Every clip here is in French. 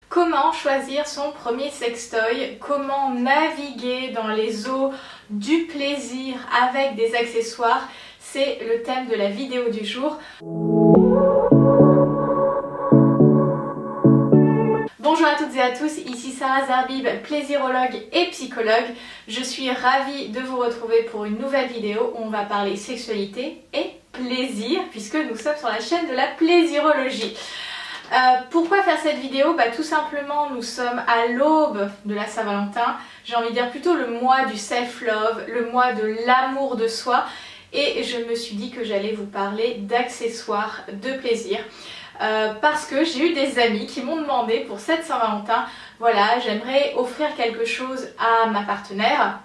Comment choisir son premier sextoy? Comment naviguer dans les eaux du plaisir avec des accessoires? C'est le thème de la vidéo du jour. Bonjour à toutes et à tous, ici Sarah Zerbib, plaisirologue et psychologue. Je suis ravie de vous retrouver pour une nouvelle vidéo où on va parler sexualité et plaisir, puisque nous sommes sur la chaîne de la plaisirologie. Pourquoi faire cette vidéo? Tout simplement, nous sommes à l'aube de la Saint-Valentin, j'ai envie de dire plutôt le mois du self-love, le mois de l'amour de soi, et je me suis dit que j'allais vous parler d'accessoires de plaisir. Parce que j'ai eu des amis qui m'ont demandé pour cette Saint-Valentin, voilà, j'aimerais offrir quelque chose à ma partenaire,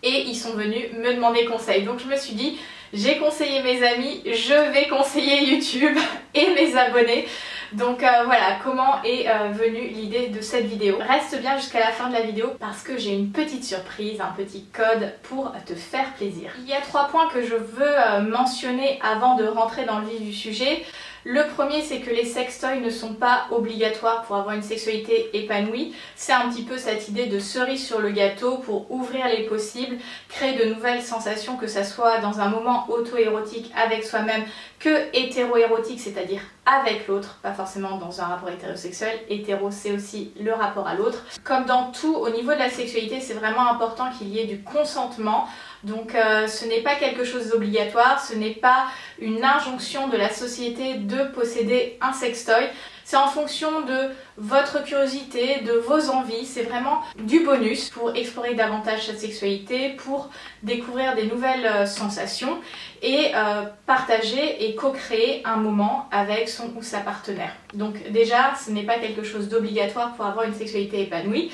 et ils sont venus me demander conseil. Donc je me suis dit, j'ai conseillé mes amis, je vais conseiller YouTube et mes abonnés. Donc voilà comment est venue l'idée de cette vidéo. Reste bien jusqu'à la fin de la vidéo parce que j'ai une petite surprise, un petit code pour te faire plaisir. Il y a 3 points que je veux mentionner avant de rentrer dans le vif du sujet. Le premier, c'est que les sextoys ne sont pas obligatoires pour avoir une sexualité épanouie. C'est un petit peu cette idée de cerise sur le gâteau pour ouvrir les possibles, créer de nouvelles sensations, que ça soit dans un moment auto-érotique avec soi-même que hétéro-érotique, c'est-à-dire avec l'autre, pas forcément dans un rapport hétérosexuel. Hétéro, c'est aussi le rapport à l'autre. Comme dans tout, au niveau de la sexualité, c'est vraiment important qu'il y ait du consentement. Donc ce n'est pas quelque chose d'obligatoire, ce n'est pas une injonction de la société de posséder un sextoy. C'est en fonction de votre curiosité, de vos envies, c'est vraiment du bonus pour explorer davantage cette sexualité, pour découvrir des nouvelles sensations et partager et co-créer un moment avec son ou sa partenaire. Donc déjà, ce n'est pas quelque chose d'obligatoire pour avoir une sexualité épanouie.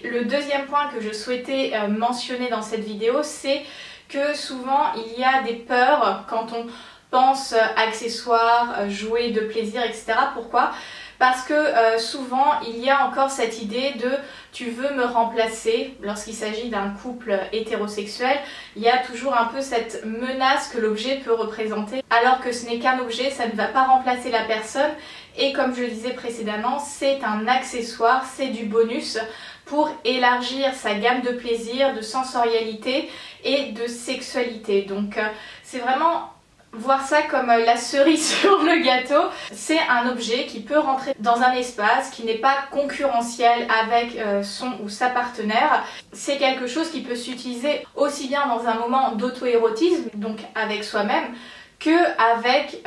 Le deuxième point que je souhaitais mentionner dans cette vidéo, c'est que souvent il y a des peurs quand on pense accessoires, jouets de plaisir, etc. Pourquoi ? Parce que souvent il y a encore cette idée de tu veux me remplacer. Lorsqu'il s'agit d'un couple hétérosexuel, il y a toujours un peu cette menace que l'objet peut représenter, alors que ce n'est qu'un objet, ça ne va pas remplacer la personne, et comme je le disais précédemment, c'est un accessoire, c'est du bonus pour élargir sa gamme de plaisir, de sensorialité et de sexualité. Donc c'est vraiment voir ça comme la cerise sur le gâteau. C'est un objet qui peut rentrer dans un espace qui n'est pas concurrentiel avec son ou sa partenaire. C'est quelque chose qui peut s'utiliser aussi bien dans un moment d'auto-érotisme, donc avec soi-même, qu'avec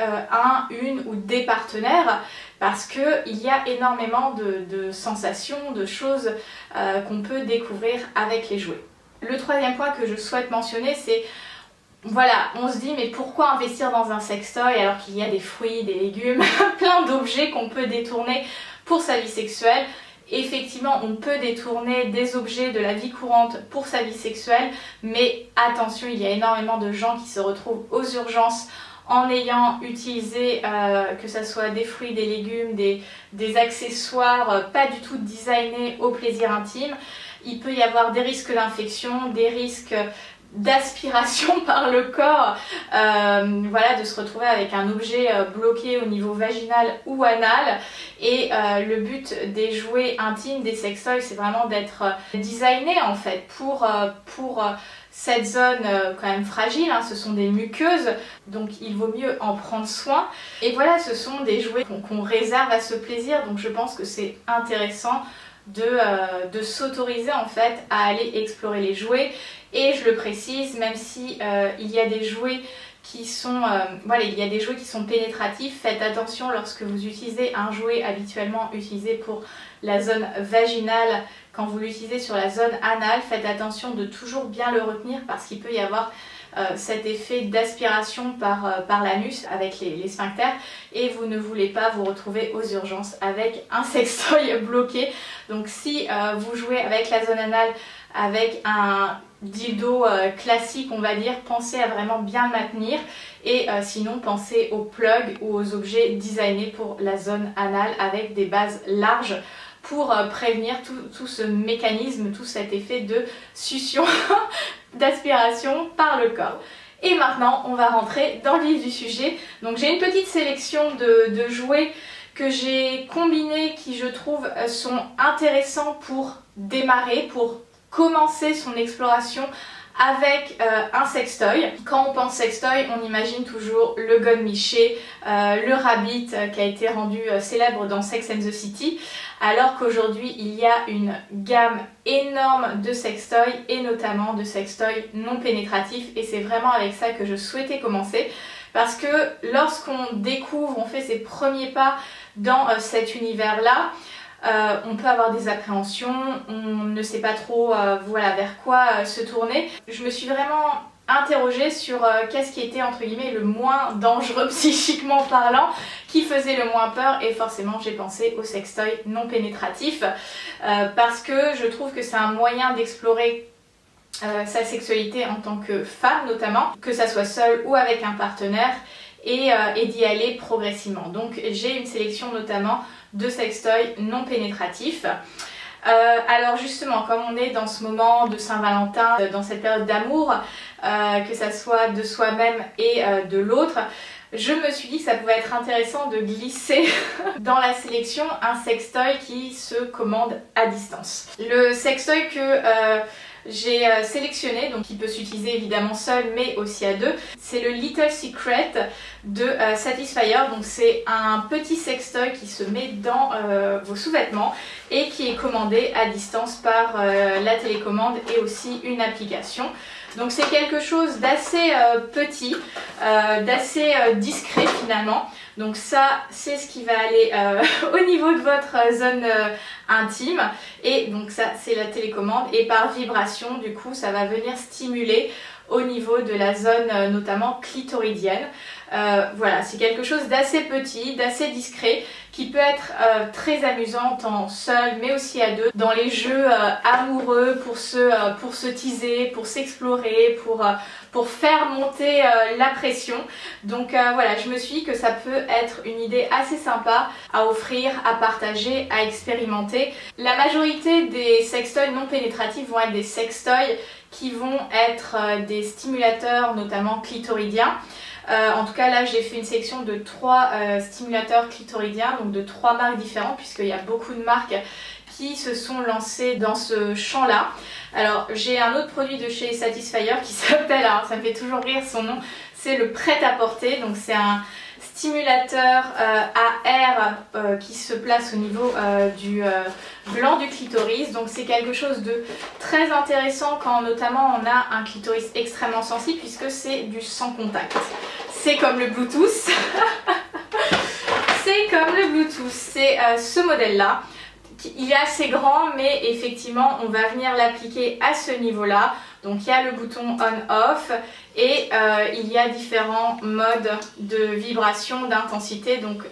une ou des partenaires, parce qu'il y a énormément de sensations, de choses qu'on peut découvrir avec les jouets. Le troisième point que je souhaite mentionner, c'est voilà, on se dit mais pourquoi investir dans un sextoy alors qu'il y a des fruits, des légumes, plein d'objets qu'on peut détourner pour sa vie sexuelle. Effectivement, on peut détourner des objets de la vie courante pour sa vie sexuelle, mais attention, il y a énormément de gens qui se retrouvent aux urgences en ayant utilisé que ce soit des fruits, des légumes, des accessoires pas du tout designés au plaisir intime. Il peut y avoir des risques d'infection, des risques d'aspiration par le corps, voilà, de se retrouver avec un objet bloqué au niveau vaginal ou anal. Et le but des jouets intimes, des sextoys, c'est vraiment d'être designé en fait pour cette zone quand même fragile, hein. Ce sont des muqueuses, donc il vaut mieux en prendre soin. Et voilà, ce sont des jouets qu'on réserve à ce plaisir, donc je pense que c'est intéressant de s'autoriser en fait à aller explorer les jouets. Et je le précise, même si il y a des jouets qui sont voilà, il y a des jouets qui sont pénétratifs, faites attention lorsque vous utilisez un jouet habituellement utilisé pour la zone vaginale, quand vous l'utilisez sur la zone anale, faites attention de toujours bien le retenir parce qu'il peut y avoir cet effet d'aspiration par l'anus avec les sphincters, et vous ne voulez pas vous retrouver aux urgences avec un sextoy bloqué. Donc si vous jouez avec la zone anale avec un dildo classique, on va dire, pensez à vraiment bien le maintenir, et sinon pensez aux plugs ou aux objets designés pour la zone anale avec des bases larges pour prévenir tout ce mécanisme, tout cet effet de succion, d'aspiration par le corps. Et maintenant, on va rentrer dans le vif du sujet. Donc j'ai une petite sélection de jouets que j'ai combinés qui je trouve sont intéressants pour démarrer, pour commencer son exploration avec un sextoy. Quand on pense sextoy, on imagine toujours le godemiché, le rabbit qui a été rendu célèbre dans Sex and the City, alors qu'aujourd'hui il y a une gamme énorme de sextoys et notamment de sextoys non pénétratifs, et c'est vraiment avec ça que je souhaitais commencer. Parce que lorsqu'on découvre, on fait ses premiers pas dans cet univers-là, on peut avoir des appréhensions, on ne sait pas trop voilà, vers quoi se tourner. Je me suis vraiment interrogée sur qu'est-ce qui était entre guillemets le moins dangereux psychiquement parlant, qui faisait le moins peur, et forcément j'ai pensé au sextoy non pénétratif parce que je trouve que c'est un moyen d'explorer sa sexualité en tant que femme notamment, que ça soit seule ou avec un partenaire, et d'y aller progressivement. Donc j'ai une sélection notamment de sextoys non pénétratifs. Alors justement, comme on est dans ce moment de Saint-Valentin, dans cette période d'amour, que ça soit de soi-même et de l'autre, je me suis dit que ça pouvait être intéressant de glisser dans la sélection un sextoy qui se commande à distance. Le sextoy que j'ai sélectionné, donc qui peut s'utiliser évidemment seul mais aussi à deux, c'est le Little Secret de Satisfyer. Donc c'est un petit sextoy qui se met dans vos sous-vêtements et qui est commandé à distance par la télécommande et aussi une application. Donc c'est quelque chose d'assez petit, d'assez discret finalement. Donc ça, c'est ce qui va aller au niveau de votre zone intime. Et donc ça, c'est la télécommande. Et par vibration, du coup, ça va venir stimuler au niveau de la zone notamment clitoridienne. Voilà, c'est quelque chose d'assez petit, d'assez discret, qui peut être très amusant tant seul mais aussi à deux, dans les jeux amoureux, pour se teaser, pour s'explorer, pour faire monter la pression. Donc voilà, je me suis dit que ça peut être une idée assez sympa à offrir, à partager, à expérimenter. La majorité des sextoys non pénétratifs vont être des sextoys qui vont être des stimulateurs, notamment clitoridiens. En tout cas là j'ai fait une sélection de 3 stimulateurs clitoridiens, donc de 3 marques différentes, puisqu'il y a beaucoup de marques qui se sont lancées dans ce champ là. Alors j'ai un autre produit de chez Satisfyer qui s'appelle, alors ça me fait toujours rire son nom, c'est le prêt-à-porter. Donc c'est un stimulateur à air qui se place au niveau du gland du clitoris. Donc c'est quelque chose de très intéressant quand notamment on a un clitoris extrêmement sensible, puisque c'est du sans contact. C'est comme le Bluetooth. C'est comme le Bluetooth. C'est ce modèle là. Il est assez grand, mais effectivement on va venir l'appliquer à ce niveau là. Donc il y a le bouton on-off et il y a différents modes de vibration, d'intensité. Donc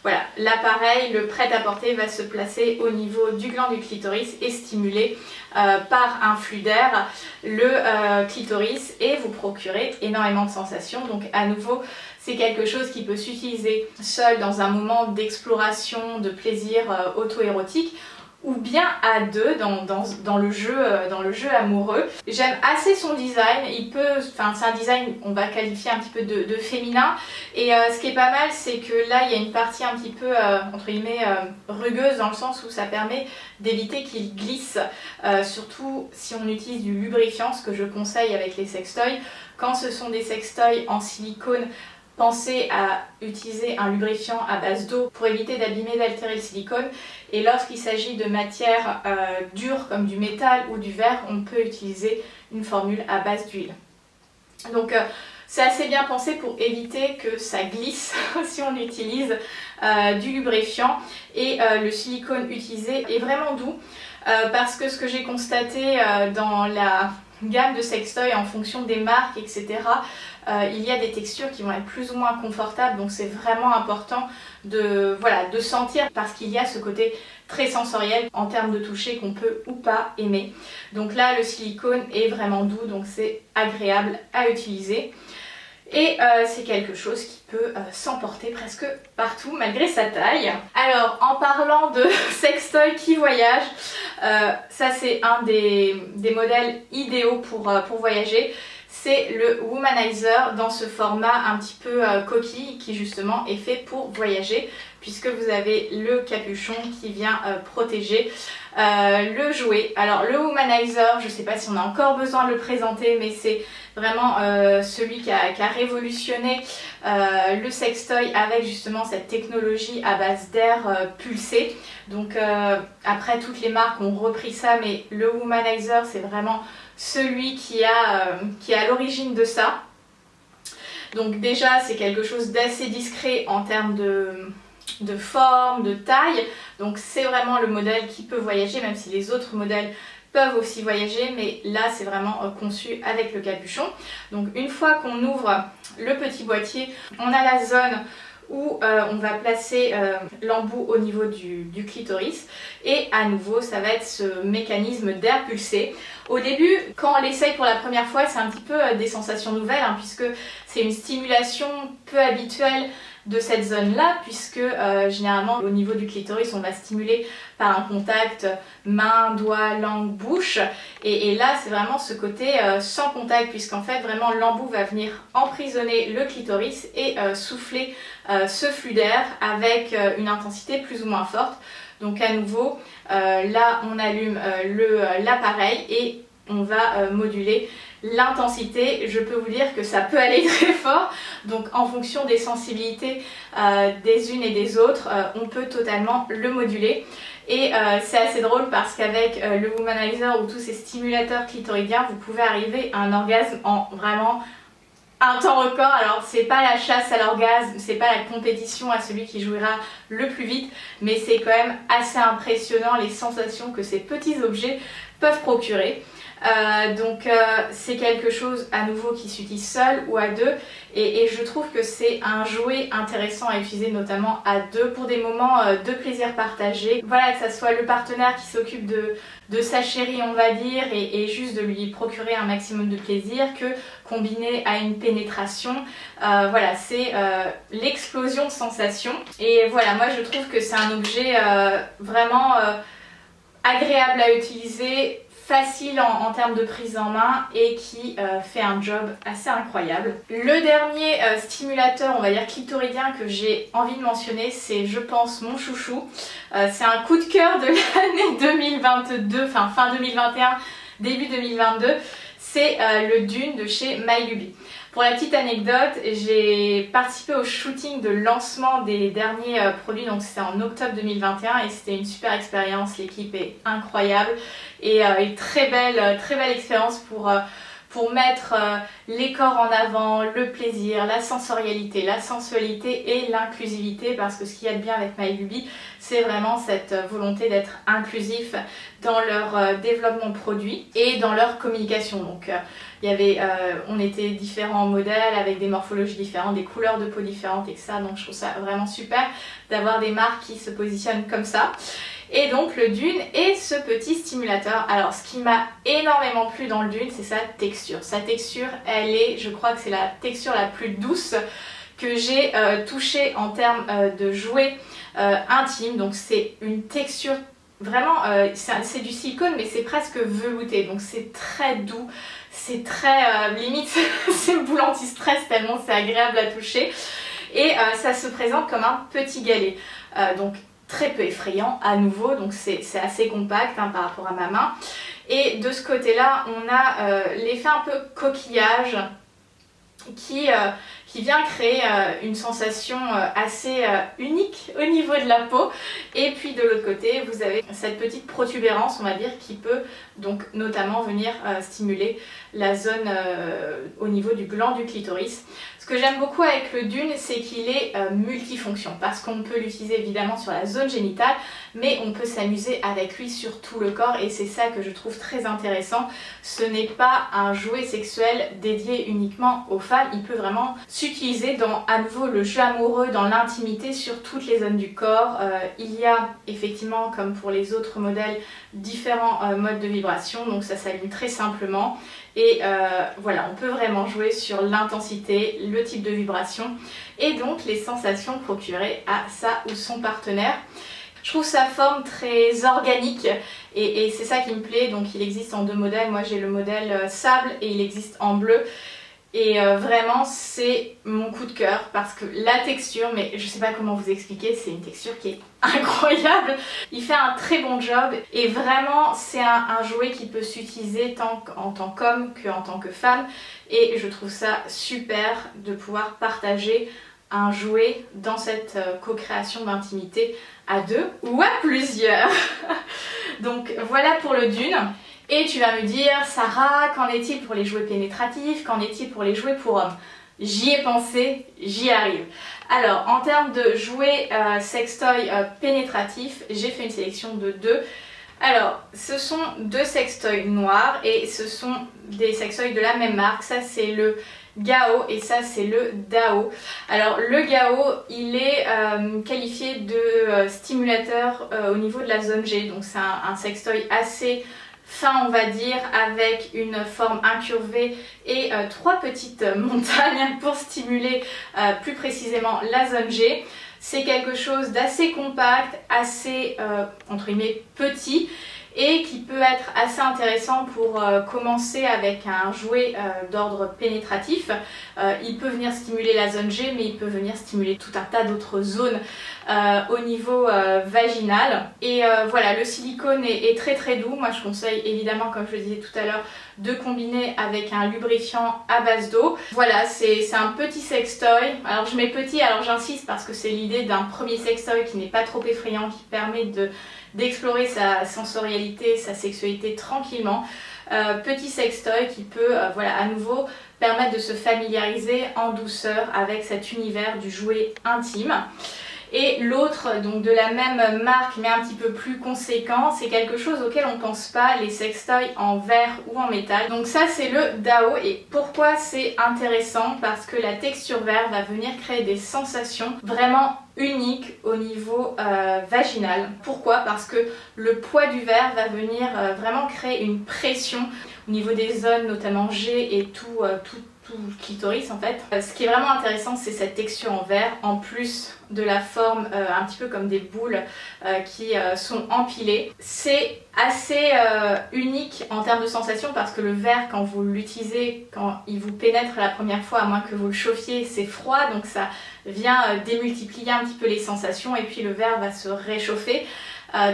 voilà, l'appareil, le prêt-à-porter va se placer au niveau du gland du clitoris et stimuler par un flux d'air le clitoris et vous procurer énormément de sensations. Donc à nouveau, c'est quelque chose qui peut s'utiliser seul dans un moment d'exploration, de plaisir auto-érotique, ou bien à deux dans le jeu amoureux. J'aime assez son design, c'est un design on va qualifier un petit peu de féminin, et ce qui est pas mal, c'est que là il y a une partie un petit peu entre guillemets rugueuse, dans le sens où ça permet d'éviter qu'il glisse, surtout si on utilise du lubrifiant, ce que je conseille avec les sextoys. Quand ce sont des sextoys en silicone, pensez à utiliser un lubrifiant à base d'eau pour éviter d'abîmer, d'altérer le silicone. Et lorsqu'il s'agit de matières dures comme du métal ou du verre, on peut utiliser une formule à base d'huile. Donc c'est assez bien pensé pour éviter que ça glisse si on utilise du lubrifiant. Et le silicone utilisé est vraiment doux parce que ce que j'ai constaté dans la gamme de sextoys, en fonction des marques, etc., il y a des textures qui vont être plus ou moins confortables. Donc c'est vraiment important de sentir, parce qu'il y a ce côté très sensoriel en termes de toucher qu'on peut ou pas aimer. Donc là le silicone est vraiment doux, donc c'est agréable à utiliser. Et c'est quelque chose qui peut s'emporter presque partout malgré sa taille. Alors en parlant de sextoy qui voyage, ça c'est un des modèles idéaux pour voyager. C'est le Womanizer dans ce format un petit peu coquille, qui justement est fait pour voyager, puisque vous avez le capuchon qui vient protéger le jouet. Alors le Womanizer, je ne sais pas si on a encore besoin de le présenter, mais c'est vraiment celui qui a révolutionné le sextoy avec justement cette technologie à base d'air pulsé. Donc après toutes les marques ont repris ça, mais le Womanizer c'est vraiment celui qui est à l'origine de ça. Donc déjà c'est quelque chose d'assez discret en termes de forme, de taille, donc c'est vraiment le modèle qui peut voyager, même si les autres modèles peuvent aussi voyager, mais là c'est vraiment conçu avec le capuchon. Donc une fois qu'on ouvre le petit boîtier, on a la zone où on va placer l'embout au niveau du clitoris, et à nouveau ça va être ce mécanisme d'air pulsé. Au début, quand on l'essaye pour la première fois, c'est un petit peu des sensations nouvelles, hein, puisque c'est une stimulation peu habituelle de cette zone-là, puisque généralement au niveau du clitoris, on va stimuler par un contact main, doigt, langue, bouche, et là c'est vraiment ce côté sans contact, puisqu'en fait vraiment l'embout va venir emprisonner le clitoris et souffler ce flux d'air avec une intensité plus ou moins forte. Donc à nouveau, là on allume l'appareil et on va moduler l'intensité. Je peux vous dire que ça peut aller très fort, donc en fonction des sensibilités des unes et des autres, on peut totalement le moduler. Et c'est assez drôle parce qu'avec le Womanizer ou tous ces stimulateurs clitoridiens, vous pouvez arriver à un orgasme en vraiment un temps record. Alors c'est pas la chasse à l'orgasme, c'est pas la compétition à celui qui jouira le plus vite, mais c'est quand même assez impressionnant les sensations que ces petits objets peuvent procurer. Donc c'est quelque chose à nouveau qui s'utilise seul ou à deux, et je trouve que c'est un jouet intéressant à utiliser notamment à deux pour des moments de plaisir partagé. Voilà, que ça soit le partenaire qui s'occupe de sa chérie on va dire, et juste de lui procurer un maximum de plaisir, que combiné à une pénétration. Voilà, c'est l'explosion de sensations, et voilà, moi je trouve que c'est un objet vraiment agréable à utiliser, facile en termes de prise en main, et qui fait un job assez incroyable. Le dernier stimulateur, on va dire clitoridien, que j'ai envie de mentionner, c'est je pense mon chouchou. C'est un coup de cœur de l'année 2022, enfin fin 2021, début 2022, c'est le Dune de chez MyLuby. Pour la petite anecdote, j'ai participé au shooting de lancement des derniers produits, donc c'était en octobre 2021, et c'était une super expérience. L'équipe est incroyable et une très belle expérience pour mettre les corps en avant, le plaisir, la sensorialité, la sensualité et l'inclusivité, parce que ce qu'il y a de bien avec MyLuby, c'est vraiment cette volonté d'être inclusif dans leur développement de produits et dans leur communication. Donc on était différents modèles avec des morphologies différentes, des couleurs de peau différentes, etc. Donc je trouve ça vraiment super d'avoir des marques qui se positionnent comme ça. Et donc le Dune est ce petit stimulateur. Alors ce qui m'a énormément plu dans le Dune, c'est sa texture. Sa texture, je crois que c'est la texture la plus douce que j'ai touchée en termes de jouets intimes. Donc c'est une texture vraiment, c'est du silicone, mais c'est presque velouté, donc c'est très doux, c'est très limite c'est boule anti-stress tellement c'est agréable à toucher, et ça se présente comme un petit galet, donc très peu effrayant à nouveau, donc c'est assez compact hein, par rapport à ma main. Et de ce côté là on a l'effet un peu coquillage qui vient créer une sensation assez unique au niveau de la peau. Et puis de l'autre côté vous avez cette petite protubérance on va dire, qui peut donc notamment venir stimuler la zone au niveau du gland du clitoris. Ce que j'aime beaucoup avec le Dune, c'est qu'il est multifonction, parce qu'on peut l'utiliser évidemment sur la zone génitale, mais on peut s'amuser avec lui sur tout le corps, et c'est ça que je trouve très intéressant. Ce n'est pas un jouet sexuel dédié uniquement aux femmes, il peut vraiment s'utiliser dans à nouveau le jeu amoureux, dans l'intimité, sur toutes les zones du corps. Il y a effectivement, comme pour les autres modèles, différents modes de vibration, donc ça s'allume très simplement. Et voilà, on peut vraiment jouer sur l'intensité, le type de vibration et donc les sensations procurées à sa ou son partenaire. Je trouve sa forme très organique et c'est ça qui me plaît. Donc il existe en deux modèles, moi j'ai le modèle sable et il existe en bleu. Et vraiment c'est mon coup de cœur parce que la texture, mais je sais pas comment vous expliquer, c'est une texture qui est incroyable. Il fait un très bon job et vraiment c'est un jouet qui peut s'utiliser tant en tant qu'homme qu'en tant que femme. Et je trouve ça super de pouvoir partager un jouet dans cette co-création d'intimité à deux ou à plusieurs. Donc voilà pour le Dune. Et tu vas me dire, Sarah, qu'en est-il pour les jouets pénétratifs? Qu'en est-il pour les jouets pour hommes? J'y ai pensé, j'y arrive. Alors, en termes de jouets sextoy pénétratifs, j'ai fait une sélection de deux. Alors, ce sont deux sextoys noirs et ce sont des sextoys de la même marque. Ça, c'est le Gao et ça, c'est le Dao. Alors, le Gao, il est qualifié de stimulateur au niveau de la zone G. Donc, c'est un sextoy assez fin, on va dire, avec une forme incurvée et trois petites montagnes pour stimuler plus précisément la zone G. C'est quelque chose d'assez compact, assez entre guillemets petit et qui peut être assez intéressant pour commencer avec un jouet d'ordre pénétratif. Il peut venir stimuler la zone G, mais il peut venir stimuler tout un tas d'autres zones au niveau vaginal. Et voilà, le silicone est très très doux. Moi je conseille évidemment, comme je le disais tout à l'heure, de combiner avec un lubrifiant à base d'eau. Voilà, c'est un petit sextoy. Alors je mets petit, alors j'insiste parce que c'est l'idée d'un premier sextoy qui n'est pas trop effrayant, qui permet d'explorer sa sensorialité, sa sexualité tranquillement. Petit sextoy qui peut, voilà, à nouveau permettre de se familiariser en douceur avec cet univers du jouet intime. Et l'autre, donc de la même marque mais un petit peu plus conséquent, c'est quelque chose auquel on ne pense pas, les sextoys en verre ou en métal. Donc ça c'est le Dao. Et pourquoi c'est intéressant? Parce que la texture verre va venir créer des sensations vraiment uniques au niveau vaginal. Pourquoi? Parce que le poids du verre va venir vraiment créer une pression au niveau des zones, notamment G et tout le clitoris en fait. Ce qui est vraiment intéressant, c'est cette texture en verre, en plus de la forme un petit peu comme des boules qui sont empilées. C'est assez unique en termes de sensation parce que le verre, quand vous l'utilisez, quand il vous pénètre la première fois, à moins que vous le chauffiez, c'est froid, donc ça vient démultiplier un petit peu les sensations et puis le verre va se réchauffer.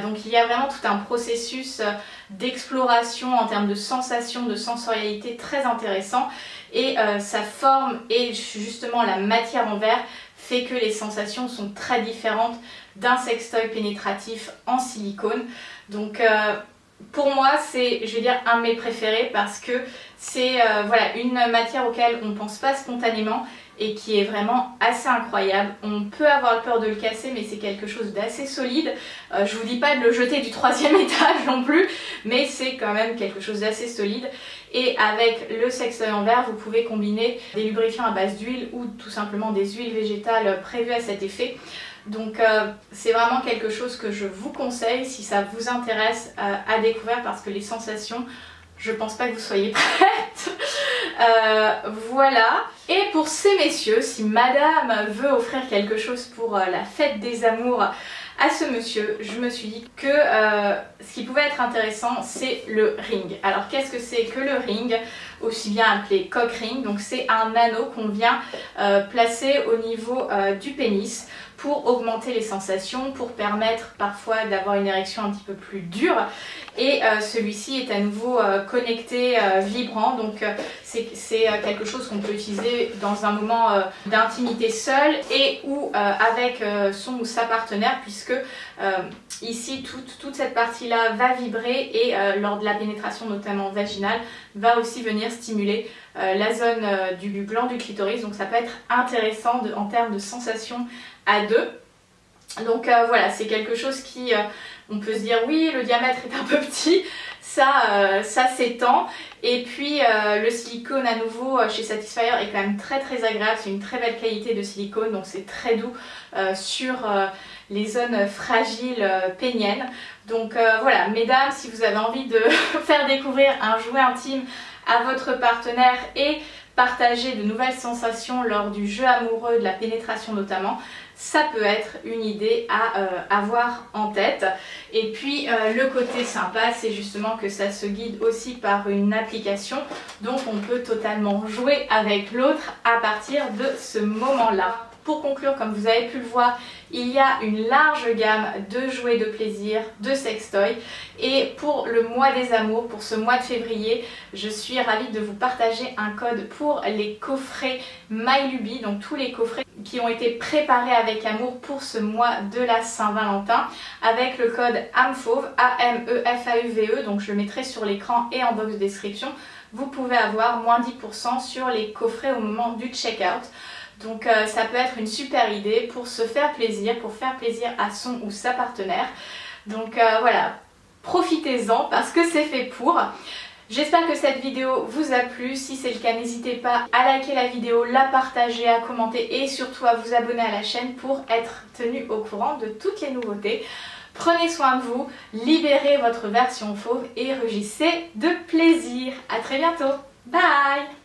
Donc il y a vraiment tout un processus d'exploration en termes de sensations, de sensorialité très intéressant. Et sa forme et justement la matière en verre fait que les sensations sont très différentes d'un sextoy pénétratif en silicone. Donc pour moi c'est, je vais dire, un de mes préférés parce que c'est voilà, une matière auquel on ne pense pas spontanément et qui est vraiment assez incroyable. On peut avoir peur de le casser, mais c'est quelque chose d'assez solide. Je vous dis pas de le jeter du 3e étage non plus, mais c'est quand même quelque chose d'assez solide. Et avec le sextoy en verre, vous pouvez combiner des lubrifiants à base d'huile ou tout simplement des huiles végétales prévues à cet effet. Donc c'est vraiment quelque chose que je vous conseille si ça vous intéresse à découvrir parce que les sensations, je pense pas que vous soyez prêtes. Voilà. Et pour ces messieurs, si madame veut offrir quelque chose pour la fête des amours à ce monsieur, je me suis dit que ce qui pouvait être intéressant, c'est le ring. Alors qu'est-ce que c'est que le ring, aussi bien appelé cock ring? Donc c'est un anneau qu'on vient placer au niveau du pénis pour augmenter les sensations, pour permettre parfois d'avoir une érection un petit peu plus dure. Et celui-ci est à nouveau connecté, vibrant, donc c'est quelque chose qu'on peut utiliser dans un moment d'intimité seul et ou avec son ou sa partenaire, puisque ici toute cette partie-là va vibrer et lors de la pénétration notamment vaginale va aussi venir stimuler la zone du gland du clitoris, donc ça peut être intéressant en termes de sensations à deux. Donc voilà, c'est quelque chose qui, on peut se dire oui, le diamètre est un peu petit, ça s'étend. Et puis le silicone à nouveau chez Satisfyer est quand même très très agréable, c'est une très belle qualité de silicone, donc c'est très doux sur les zones fragiles péniennes. Donc voilà, mesdames, si vous avez envie de faire découvrir un jouet intime à votre partenaire et partager de nouvelles sensations lors du jeu amoureux, de la pénétration notamment, ça peut être une idée à avoir en tête. Et puis le côté sympa, c'est justement que ça se guide aussi par une application, donc on peut totalement jouer avec l'autre à partir de ce moment-là. Pour conclure, comme vous avez pu le voir, il y a une large gamme de jouets de plaisir, de sextoys. Et pour le mois des amours, pour ce mois de février, je suis ravie de vous partager un code pour les coffrets MyLuby, donc tous les coffrets qui ont été préparés avec amour pour ce mois de la Saint-Valentin, avec le code AMEFAUVE, A-M-E-F-A-U-V-E, donc je le mettrai sur l'écran et en box de description. Vous pouvez avoir moins 10% sur les coffrets au moment du checkout. Donc ça peut être une super idée pour se faire plaisir, pour faire plaisir à son ou sa partenaire. Donc voilà, profitez-en parce que c'est fait pour. J'espère que cette vidéo vous a plu. Si c'est le cas, n'hésitez pas à liker la vidéo, la partager, à commenter et surtout à vous abonner à la chaîne pour être tenu au courant de toutes les nouveautés. Prenez soin de vous, libérez votre version fauve et rugissez de plaisir. À très bientôt. Bye!